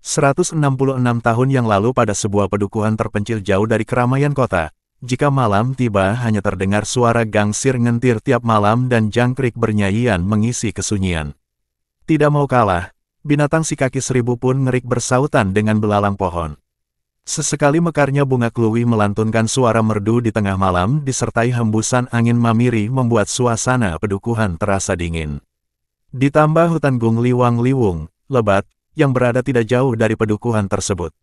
166 tahun yang lalu pada sebuah pedukuhan terpencil jauh dari keramaian kota, jika malam tiba hanya terdengar suara gangsir ngentir tiap malam dan jangkrik bernyanyian mengisi kesunyian. Tidak mau kalah, binatang si kaki seribu pun ngerik bersautan dengan belalang pohon. Sesekali mekarnya bunga kluwi melantunkan suara merdu di tengah malam disertai hembusan angin mamiri membuat suasana pedukuhan terasa dingin. Ditambah hutan gung liwang-liwung, lebat, yang berada tidak jauh dari pedukuhan tersebut.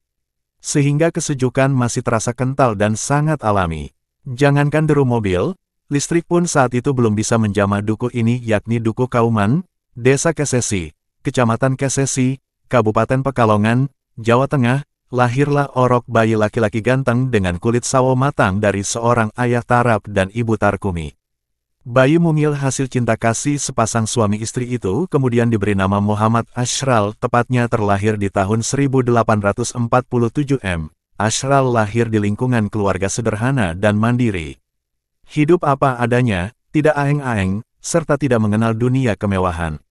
Sehingga kesejukan masih terasa kental dan sangat alami. Jangankan deru mobil, listrik pun saat itu belum bisa menjamah duku ini yakni Duku Kauman, Desa Kesesi, Kecamatan Kesesi, Kabupaten Pekalongan, Jawa Tengah. Lahirlah Orok, bayi laki-laki ganteng dengan kulit sawo matang dari seorang ayah Tarap dan ibu Tarkumi. Bayi mungil hasil cinta kasih sepasang suami istri itu kemudian diberi nama Muhammad Ashral, tepatnya terlahir di tahun 1847 m. Ashral lahir di lingkungan keluarga sederhana dan mandiri. Hidup apa adanya, tidak aeng-aeng, serta tidak mengenal dunia kemewahan.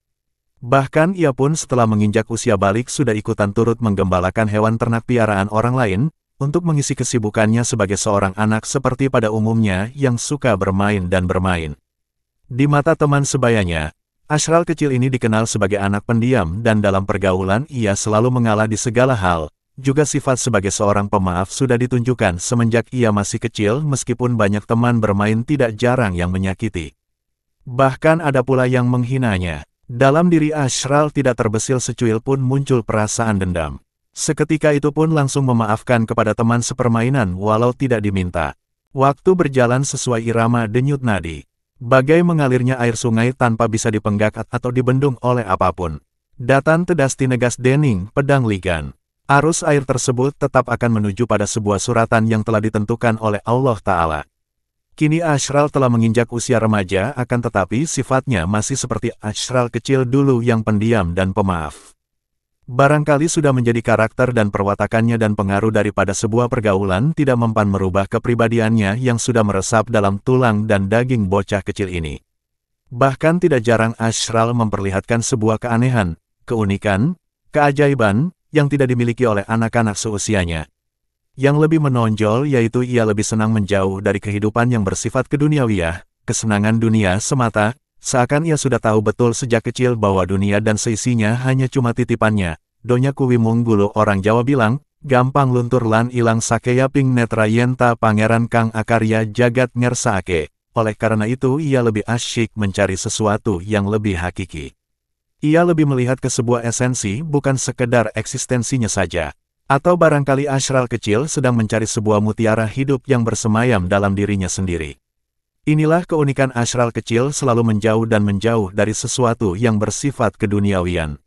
Bahkan ia pun setelah menginjak usia balik sudah ikutan turut menggembalakan hewan ternak piaraan orang lain, untuk mengisi kesibukannya sebagai seorang anak seperti pada umumnya yang suka bermain dan bermain. Di mata teman sebayanya, Ashral kecil ini dikenal sebagai anak pendiam dan dalam pergaulan ia selalu mengalah di segala hal, juga sifat sebagai seorang pemaaf sudah ditunjukkan semenjak ia masih kecil meskipun banyak teman bermain tidak jarang yang menyakiti. Bahkan ada pula yang menghinanya. Dalam diri Ashral tidak terbesil secuil pun muncul perasaan dendam. Seketika itu pun langsung memaafkan kepada teman sepermainan walau tidak diminta. Waktu berjalan sesuai irama denyut nadi. Bagai mengalirnya air sungai tanpa bisa dipenggak atau dibendung oleh apapun. Datan tedas tinegas dening pedang ligan. Arus air tersebut tetap akan menuju pada sebuah suratan yang telah ditentukan oleh Allah Ta'ala. Kini Ashral telah menginjak usia remaja akan tetapi sifatnya masih seperti Ashral kecil dulu yang pendiam dan pemaaf. Barangkali sudah menjadi karakter dan perwatakannya dan pengaruh daripada sebuah pergaulan tidak mempan merubah kepribadiannya yang sudah meresap dalam tulang dan daging bocah kecil ini. Bahkan tidak jarang Ashral memperlihatkan sebuah keanehan, keunikan, keajaiban, yang tidak dimiliki oleh anak-anak seusianya. Yang lebih menonjol yaitu ia lebih senang menjauh dari kehidupan yang bersifat keduniawiah, kesenangan dunia semata, seakan ia sudah tahu betul sejak kecil bahwa dunia dan seisinya hanya cuma titipannya. Donya kuwi munggulu orang Jawa bilang, gampang luntur lan ilang sakeya ping netra yenta pangeran kang akarya jagat ngersake. Oleh karena itu ia lebih asyik mencari sesuatu yang lebih hakiki. Ia lebih melihat ke sebuah esensi bukan sekedar eksistensinya saja. Atau barangkali Ashral kecil sedang mencari sebuah mutiara hidup yang bersemayam dalam dirinya sendiri. Inilah keunikan Ashral kecil selalu menjauh dari sesuatu yang bersifat keduniawian.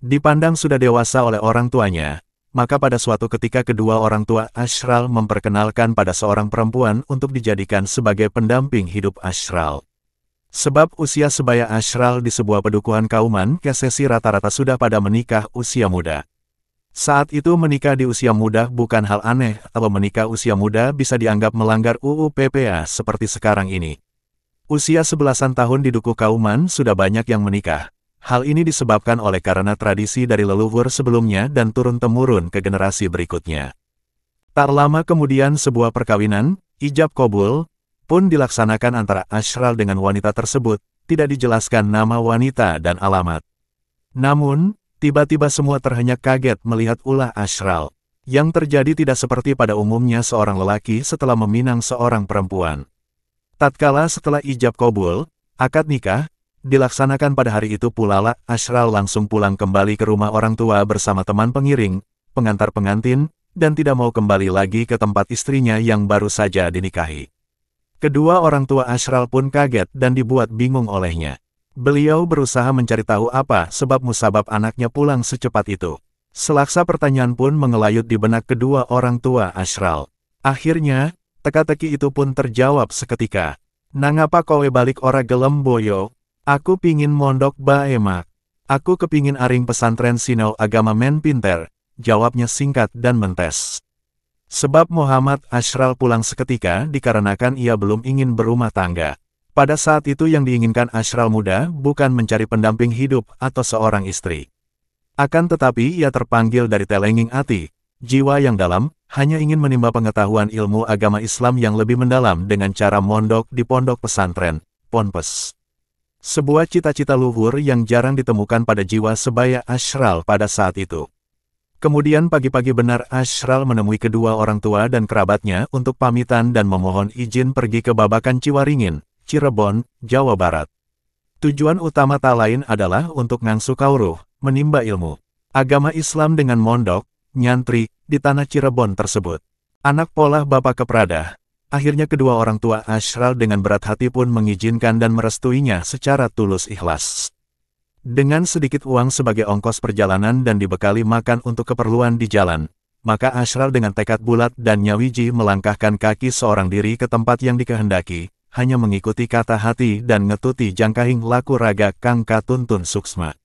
Dipandang sudah dewasa oleh orang tuanya, maka pada suatu ketika kedua orang tua Ashral memperkenalkan pada seorang perempuan untuk dijadikan sebagai pendamping hidup Ashral. Sebab usia sebaya Ashral di sebuah pedukuhan Kauman Kesesi rata-rata sudah pada menikah usia muda. Saat itu menikah di usia muda bukan hal aneh, atau menikah usia muda bisa dianggap melanggar UU PPA seperti sekarang ini. Usia 11-an tahun di Duku Kauman sudah banyak yang menikah. Hal ini disebabkan oleh karena tradisi dari leluhur sebelumnya dan turun-temurun ke generasi berikutnya. Tak lama kemudian sebuah perkawinan, ijab kabul, pun dilaksanakan antara Ashral dengan wanita tersebut, tidak dijelaskan nama wanita dan alamat. Namun, tiba-tiba semua terhenyak kaget melihat ulah Ashral. Yang terjadi tidak seperti pada umumnya seorang lelaki setelah meminang seorang perempuan. Tatkala setelah ijab kabul, akad nikah, dilaksanakan pada hari itu pula lah Ashral langsung pulang kembali ke rumah orang tua bersama teman pengiring, pengantar pengantin, dan tidak mau kembali lagi ke tempat istrinya yang baru saja dinikahi. Kedua orang tua Ashral pun kaget dan dibuat bingung olehnya. Beliau berusaha mencari tahu apa sebab musabab anaknya pulang secepat itu. Selaksa pertanyaan pun mengelayut di benak kedua orang tua Ashral. Akhirnya, teka-teki itu pun terjawab seketika. Nangapa kowe balik ora gelem boyo? Aku pingin mondok bae mak. Aku kepingin aring pesantren sinau agama men pinter. Jawabnya singkat dan mentes. Sebab Muhammad Ashral pulang seketika dikarenakan ia belum ingin berumah tangga. Pada saat itu yang diinginkan Ashral muda bukan mencari pendamping hidup atau seorang istri. Akan tetapi ia terpanggil dari telenging hati, jiwa yang dalam, hanya ingin menimba pengetahuan ilmu agama Islam yang lebih mendalam dengan cara mondok di pondok pesantren, Ponpes. Sebuah cita-cita luhur yang jarang ditemukan pada jiwa sebaya Ashral pada saat itu. Kemudian pagi-pagi benar Ashral menemui kedua orang tua dan kerabatnya untuk pamitan dan memohon izin pergi ke Babakan Ciwaringin, Cirebon, Jawa Barat. Tujuan utama tak lain adalah untuk ngangsu kauruh, menimba ilmu agama Islam dengan mondok, nyantri, di tanah Cirebon tersebut. Anak polah Bapak Keprada. Akhirnya kedua orang tua Ashral dengan berat hati pun mengizinkan dan merestuinya secara tulus ikhlas. Dengan sedikit uang sebagai ongkos perjalanan dan dibekali makan untuk keperluan di jalan, maka Ashral dengan tekad bulat dan nyawiji melangkahkan kaki seorang diri ke tempat yang dikehendaki, hanya mengikuti kata hati dan ngetuti jangkahing laku raga kang katuntun suksma.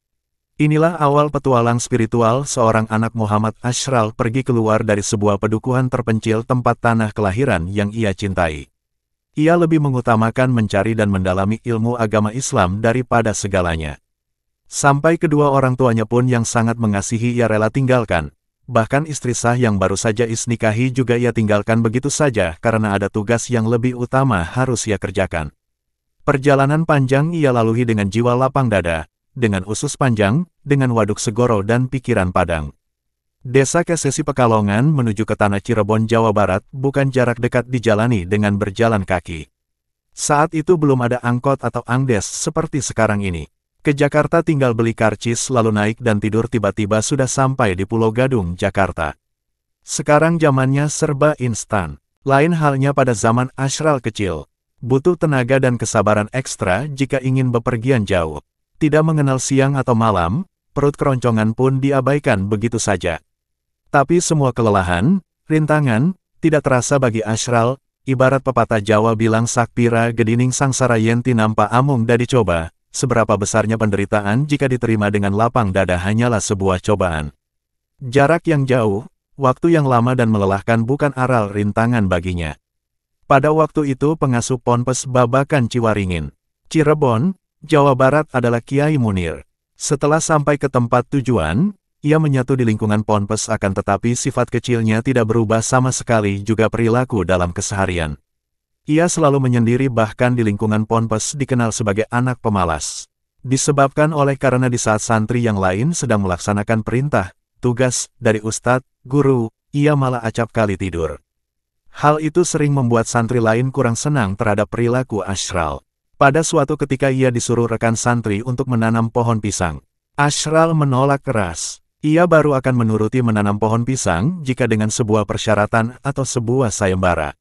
Inilah awal petualang spiritual seorang anak Muhammad Ashral pergi keluar dari sebuah pedukuhan terpencil tempat tanah kelahiran yang ia cintai. Ia lebih mengutamakan mencari dan mendalami ilmu agama Islam daripada segalanya. Sampai kedua orang tuanya pun yang sangat mengasihi ia rela tinggalkan. Bahkan istri sah yang baru saja isnikahi juga ia tinggalkan begitu saja karena ada tugas yang lebih utama harus ia kerjakan. Perjalanan panjang ia lalui dengan jiwa lapang dada, dengan usus panjang, dengan waduk segoro dan pikiran padang. Desa Kesesi Pekalongan menuju ke tanah Cirebon, Jawa Barat bukan jarak dekat dijalani dengan berjalan kaki. Saat itu belum ada angkot atau angdes seperti sekarang ini. Ke Jakarta tinggal beli karcis lalu naik dan tidur tiba-tiba sudah sampai di Pulau Gadung, Jakarta. Sekarang zamannya serba instan. Lain halnya pada zaman Ashral kecil. Butuh tenaga dan kesabaran ekstra jika ingin bepergian jauh. Tidak mengenal siang atau malam, perut keroncongan pun diabaikan begitu saja. Tapi semua kelelahan, rintangan, tidak terasa bagi Ashral, ibarat pepatah Jawa bilang sakpira gedining sangsara yenti nampa amung dadi coba, seberapa besarnya penderitaan jika diterima dengan lapang dada hanyalah sebuah cobaan. Jarak yang jauh, waktu yang lama dan melelahkan bukan aral rintangan baginya. Pada waktu itu pengasuh Ponpes Babakan Ciwaringin, Cirebon, Jawa Barat adalah Kiai Munir. Setelah sampai ke tempat tujuan, ia menyatu di lingkungan Ponpes akan tetapi sifat kecilnya tidak berubah sama sekali juga perilaku dalam keseharian. Ia selalu menyendiri bahkan di lingkungan Ponpes dikenal sebagai anak pemalas. Disebabkan oleh karena di saat santri yang lain sedang melaksanakan perintah, tugas, dari ustadz, guru, ia malah acap kali tidur. Hal itu sering membuat santri lain kurang senang terhadap perilaku Ashral. Pada suatu ketika ia disuruh rekan santri untuk menanam pohon pisang. Ashral menolak keras. Ia baru akan menuruti menanam pohon pisang jika dengan sebuah persyaratan atau sebuah sayembara.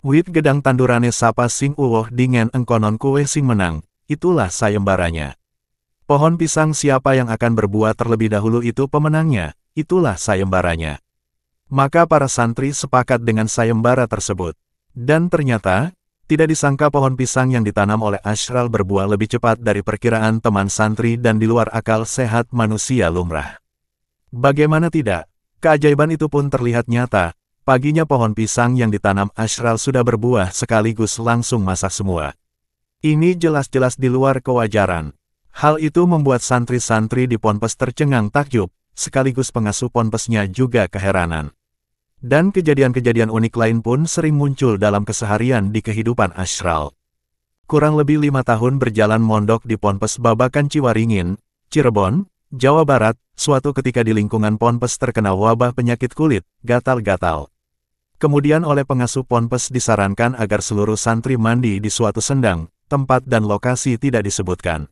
Wit gedang tandurane sapa sing uwoh dingen engkonon kue sing menang, itulah sayembaranya. Pohon pisang siapa yang akan berbuah terlebih dahulu itu pemenangnya, itulah sayembaranya. Maka para santri sepakat dengan sayembara tersebut. Dan ternyata, tidak disangka pohon pisang yang ditanam oleh Ashral berbuah lebih cepat dari perkiraan teman santri dan di luar akal sehat manusia lumrah. Bagaimana tidak, keajaiban itu pun terlihat nyata. Paginya pohon pisang yang ditanam Ashral sudah berbuah sekaligus langsung masak semua. Ini jelas-jelas di luar kewajaran. Hal itu membuat santri-santri di Ponpes tercengang takjub, sekaligus pengasuh Ponpesnya juga keheranan. Dan kejadian-kejadian unik lain pun sering muncul dalam keseharian di kehidupan Ashral. Kurang lebih 5 tahun berjalan mondok di Ponpes Babakan Ciwaringin, Cirebon, Jawa Barat, suatu ketika di lingkungan Ponpes terkena wabah penyakit kulit, gatal-gatal. Kemudian oleh pengasuh Ponpes disarankan agar seluruh santri mandi di suatu sendang, tempat dan lokasi tidak disebutkan.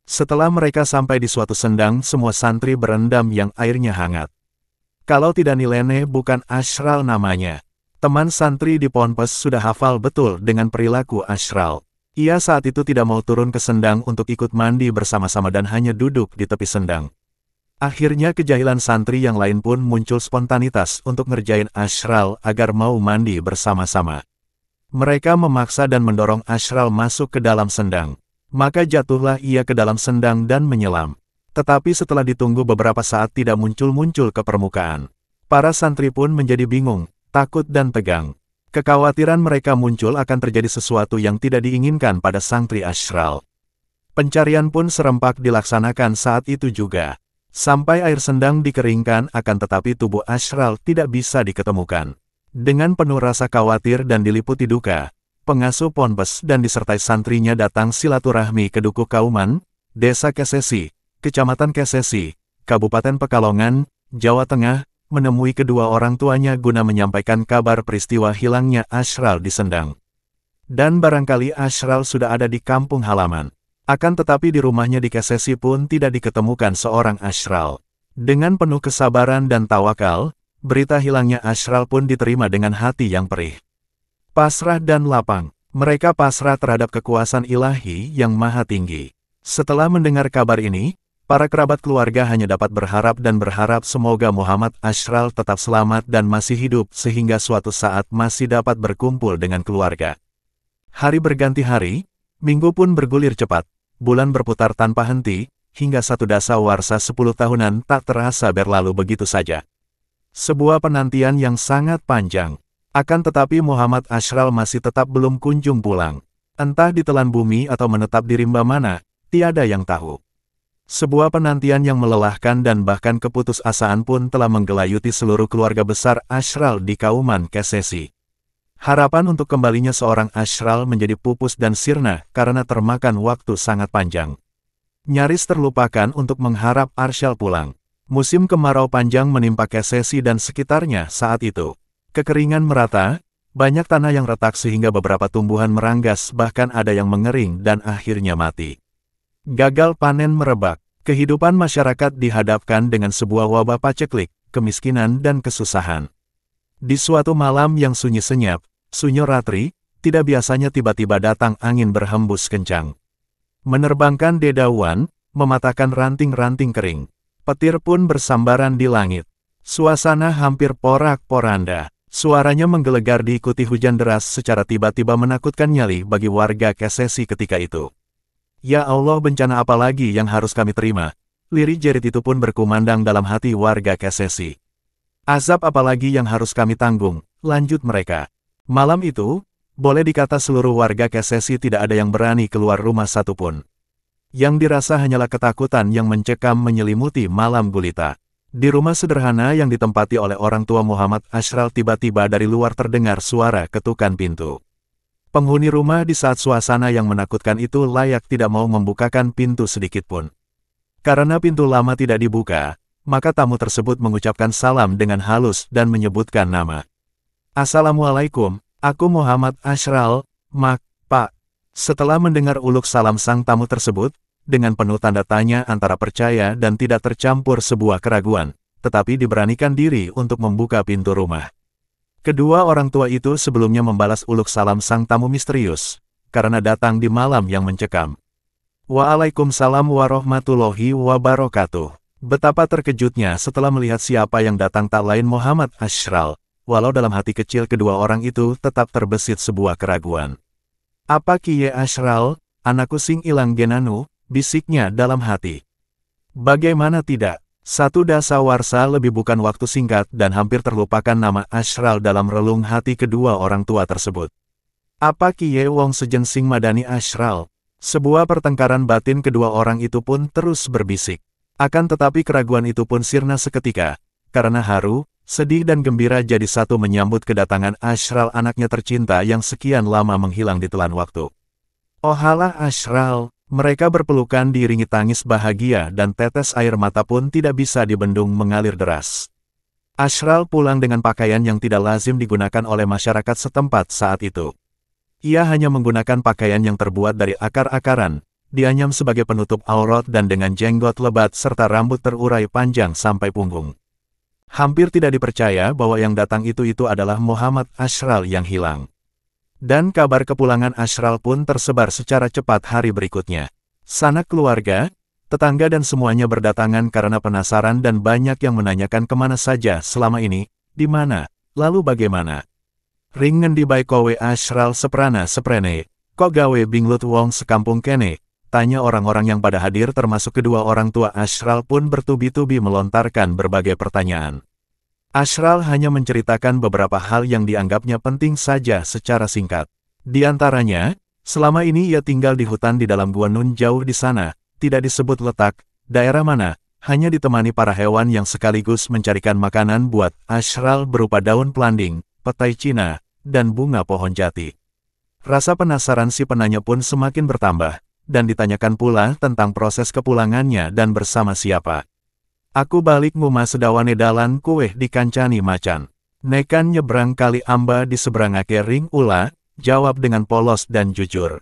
Setelah mereka sampai di suatu sendang, semua santri berendam yang airnya hangat. Kalau tidak nilene bukan Ashral namanya. Teman santri di Ponpes sudah hafal betul dengan perilaku Ashral. Ia saat itu tidak mau turun ke sendang untuk ikut mandi bersama-sama dan hanya duduk di tepi sendang. Akhirnya kejahilan santri yang lain pun muncul spontanitas untuk ngerjain Ashral agar mau mandi bersama-sama. Mereka memaksa dan mendorong Ashral masuk ke dalam sendang. Maka jatuhlah ia ke dalam sendang dan menyelam. Tetapi setelah ditunggu beberapa saat tidak muncul-muncul ke permukaan. Para santri pun menjadi bingung, takut dan tegang. Kekhawatiran mereka muncul akan terjadi sesuatu yang tidak diinginkan pada santri Ashral. Pencarian pun serempak dilaksanakan saat itu juga. Sampai air sendang dikeringkan akan tetapi tubuh Ashral tidak bisa diketemukan. Dengan penuh rasa khawatir dan diliputi duka, pengasuh ponpes dan disertai santrinya datang silaturahmi ke Dukuh Kauman, Desa Kesesi, Kecamatan Kesesi, Kabupaten Pekalongan, Jawa Tengah, menemui kedua orang tuanya guna menyampaikan kabar peristiwa hilangnya Ashral di Sendang. Dan barangkali Ashral sudah ada di kampung halaman. Akan tetapi di rumahnya di Kesesi pun tidak diketemukan seorang Ashral. Dengan penuh kesabaran dan tawakal, berita hilangnya Ashral pun diterima dengan hati yang perih. Pasrah dan lapang, mereka pasrah terhadap kekuasaan ilahi yang maha tinggi. Setelah mendengar kabar ini, para kerabat keluarga hanya dapat berharap semoga Muhammad Ashral tetap selamat dan masih hidup sehingga suatu saat masih dapat berkumpul dengan keluarga. Hari berganti hari, minggu pun bergulir cepat, bulan berputar tanpa henti, hingga satu dasawarsa 10 tahunan tak terasa berlalu begitu saja. Sebuah penantian yang sangat panjang. Akan tetapi Muhammad Ashral masih tetap belum kunjung pulang. Entah ditelan bumi atau menetap di rimba mana, tiada yang tahu. Sebuah penantian yang melelahkan dan bahkan keputusasaan pun telah menggelayuti seluruh keluarga besar Ashral di Kauman Kesesi. Harapan untuk kembalinya seorang Ashral menjadi pupus dan sirna karena termakan waktu sangat panjang. Nyaris terlupakan untuk mengharap Ashral pulang. Musim kemarau panjang menimpa Kesesi dan sekitarnya saat itu. Kekeringan merata, banyak tanah yang retak sehingga beberapa tumbuhan meranggas bahkan ada yang mengering dan akhirnya mati. Gagal panen merebak, kehidupan masyarakat dihadapkan dengan sebuah wabah paceklik, kemiskinan dan kesusahan. Di suatu malam yang sunyi senyap, sunyo ratri, tidak biasanya tiba-tiba datang angin berhembus kencang. Menerbangkan dedauan, mematahkan ranting-ranting kering. Petir pun bersambaran di langit. Suasana hampir porak-poranda. Suaranya menggelegar diikuti hujan deras secara tiba-tiba menakutkan nyali bagi warga Kesesi ketika itu. Ya Allah, bencana apa lagi yang harus kami terima? Lirik jerit itu pun berkumandang dalam hati warga Kesesi. Azab apa lagi yang harus kami tanggung? Lanjut mereka. Malam itu, boleh dikata seluruh warga Kesesi tidak ada yang berani keluar rumah satupun. Yang dirasa hanyalah ketakutan yang mencekam menyelimuti malam gulita. Di rumah sederhana yang ditempati oleh orang tua Muhammad Ashral tiba-tiba dari luar terdengar suara ketukan pintu. Penghuni rumah di saat suasana yang menakutkan itu layak tidak mau membukakan pintu sedikitpun. Karena pintu lama tidak dibuka, maka tamu tersebut mengucapkan salam dengan halus dan menyebutkan nama. Assalamualaikum, aku Muhammad Ashral, Pak. Setelah mendengar uluk salam sang tamu tersebut, dengan penuh tanda tanya antara percaya dan tidak tercampur sebuah keraguan, tetapi diberanikan diri untuk membuka pintu rumah. Kedua orang tua itu sebelumnya membalas uluk salam sang tamu misterius, karena datang di malam yang mencekam. Waalaikumsalam warahmatullahi wabarakatuh. Betapa terkejutnya setelah melihat siapa yang datang tak lain Muhammad Ashral, walau dalam hati kecil kedua orang itu tetap terbesit sebuah keraguan. Apa kiye Ashral, anakku sing ilang genanu, bisiknya dalam hati. Bagaimana tidak? Satu dasawarsa lebih bukan waktu singkat dan hampir terlupakan nama Ashral dalam relung hati kedua orang tua tersebut. Apa kiye wong sejen sing madani Ashral? Sebuah pertengkaran batin kedua orang itu pun terus berbisik. Akan tetapi keraguan itu pun sirna seketika, karena haru, sedih dan gembira jadi satu menyambut kedatangan Ashral anaknya tercinta yang sekian lama menghilang di telan waktu. Ohalah Ashral! Mereka berpelukan diiringi tangis bahagia dan tetes air mata pun tidak bisa dibendung mengalir deras. Ashral pulang dengan pakaian yang tidak lazim digunakan oleh masyarakat setempat saat itu. Ia hanya menggunakan pakaian yang terbuat dari akar-akaran, dianyam sebagai penutup aurat dan dengan jenggot lebat serta rambut terurai panjang sampai punggung. Hampir tidak dipercaya bahwa yang datang itu adalah Muhammad Ashral yang hilang. Dan kabar kepulangan Ashral pun tersebar secara cepat hari berikutnya. Sanak keluarga, tetangga dan semuanya berdatangan karena penasaran dan banyak yang menanyakan kemana saja selama ini, di mana, lalu bagaimana. Ringen di baik kowe Ashral seprana seprene, kok gawe binglut wong sekampung kene, tanya orang-orang yang pada hadir termasuk kedua orang tua Ashral pun bertubi-tubi melontarkan berbagai pertanyaan. Ashral hanya menceritakan beberapa hal yang dianggapnya penting saja secara singkat. Di antaranya, selama ini ia tinggal di hutan di dalam gua Nun jauh di sana, tidak disebut letak, daerah mana, hanya ditemani para hewan yang sekaligus mencarikan makanan buat Ashral berupa daun pelanding, petai Cina, dan bunga pohon jati. Rasa penasaran si penanya pun semakin bertambah, dan ditanyakan pula tentang proses kepulangannya dan bersama siapa. Aku balik ngumah sedawane dalan kueh dikancani macan. Nekan nyebrang kali amba di seberangake ring ula, jawab dengan polos dan jujur.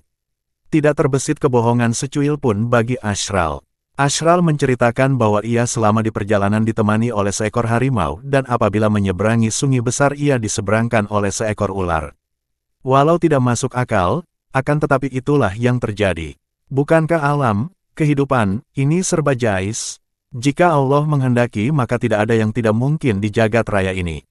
Tidak terbesit kebohongan secuil pun bagi Ashral. Ashral menceritakan bahwa ia selama di perjalanan ditemani oleh seekor harimau dan apabila menyeberangi sungai besar ia diseberangkan oleh seekor ular. Walau tidak masuk akal, akan tetapi itulah yang terjadi. Bukankah alam, kehidupan, ini serba jais? Jika Allah menghendaki maka tidak ada yang tidak mungkin di jagat raya ini.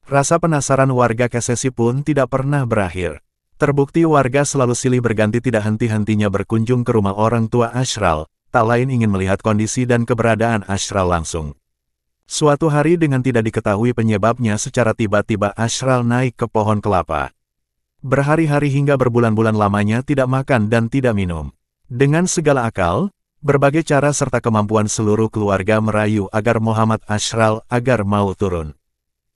Rasa penasaran warga Kesesi pun tidak pernah berakhir. Terbukti warga selalu silih berganti tidak henti-hentinya berkunjung ke rumah orang tua Ashral, tak lain ingin melihat kondisi dan keberadaan Ashral langsung. Suatu hari dengan tidak diketahui penyebabnya secara tiba-tiba Ashral naik ke pohon kelapa. Berhari-hari hingga berbulan-bulan lamanya tidak makan dan tidak minum. Dengan segala akal, berbagai cara serta kemampuan seluruh keluarga merayu agar Muhammad Ashral agar mau turun.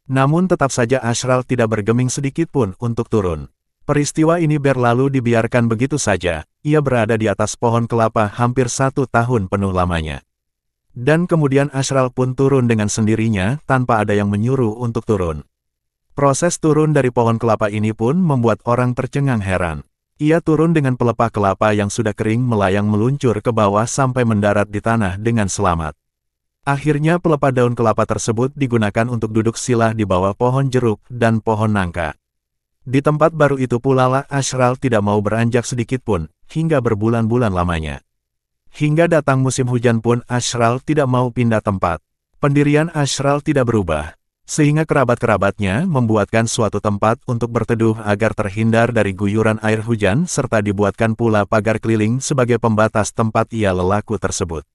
Namun tetap saja Ashral tidak bergeming sedikit pun untuk turun. Peristiwa ini berlalu dibiarkan begitu saja, ia berada di atas pohon kelapa hampir 1 tahun penuh lamanya. Dan kemudian Ashral pun turun dengan sendirinya tanpa ada yang menyuruh untuk turun. Proses turun dari pohon kelapa ini pun membuat orang tercengang heran. Ia turun dengan pelepah kelapa yang sudah kering melayang meluncur ke bawah sampai mendarat di tanah dengan selamat. Akhirnya pelepah daun kelapa tersebut digunakan untuk duduk sila di bawah pohon jeruk dan pohon nangka. Di tempat baru itu pula lah Ashral tidak mau beranjak sedikit pun, hingga berbulan-bulan lamanya. Hingga datang musim hujan pun Ashral tidak mau pindah tempat. Pendirian Ashral tidak berubah. Sehingga kerabat-kerabatnya membuatkan suatu tempat untuk berteduh agar terhindar dari guyuran air hujan serta dibuatkan pula pagar keliling sebagai pembatas tempat ia lelaku tersebut.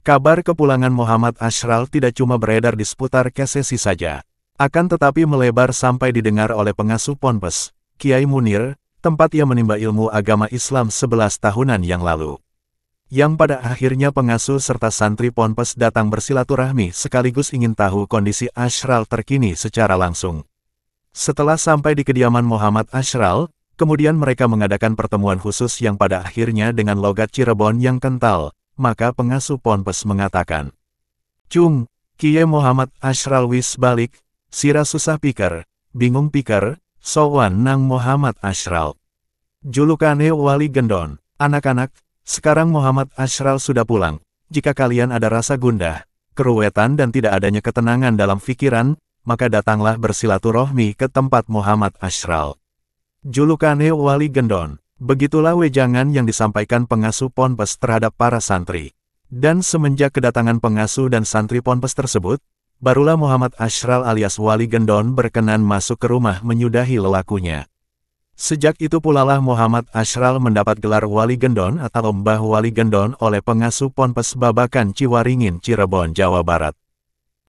Kabar kepulangan Muhammad Ashral tidak cuma beredar di seputar Kesesi saja, akan tetapi melebar sampai didengar oleh pengasuh Ponpes, Kiai Munir, tempat ia menimba ilmu agama Islam 11 tahunan yang lalu. Yang pada akhirnya pengasuh serta santri Ponpes datang bersilaturahmi sekaligus ingin tahu kondisi Ashral terkini secara langsung. Setelah sampai di kediaman Muhammad Ashral, kemudian mereka mengadakan pertemuan khusus yang pada akhirnya dengan logat Cirebon yang kental, maka pengasuh Ponpes mengatakan, "Cung, Kiai Muhammad Ashral wis balik, sira susah pikir, bingung pikir, sowan nang Muhammad Ashral. Julukane Wali Gendon, anak-anak, sekarang Muhammad Ashral sudah pulang. Jika kalian ada rasa gundah, keruwetan dan tidak adanya ketenangan dalam pikiran, maka datanglah bersilaturahmi ke tempat Muhammad Ashral. Julukane Wali Gendon." Begitulah wejangan yang disampaikan pengasuh Ponpes terhadap para santri. Dan semenjak kedatangan pengasuh dan santri Ponpes tersebut, barulah Muhammad Ashral alias Wali Gendon berkenan masuk ke rumah menyudahi lelakunya. Sejak itu pula lah Muhammad Ashral mendapat gelar Wali Gendon atau Mbah Wali Gendon oleh pengasuh Ponpes Babakan Ciwaringin, Cirebon, Jawa Barat.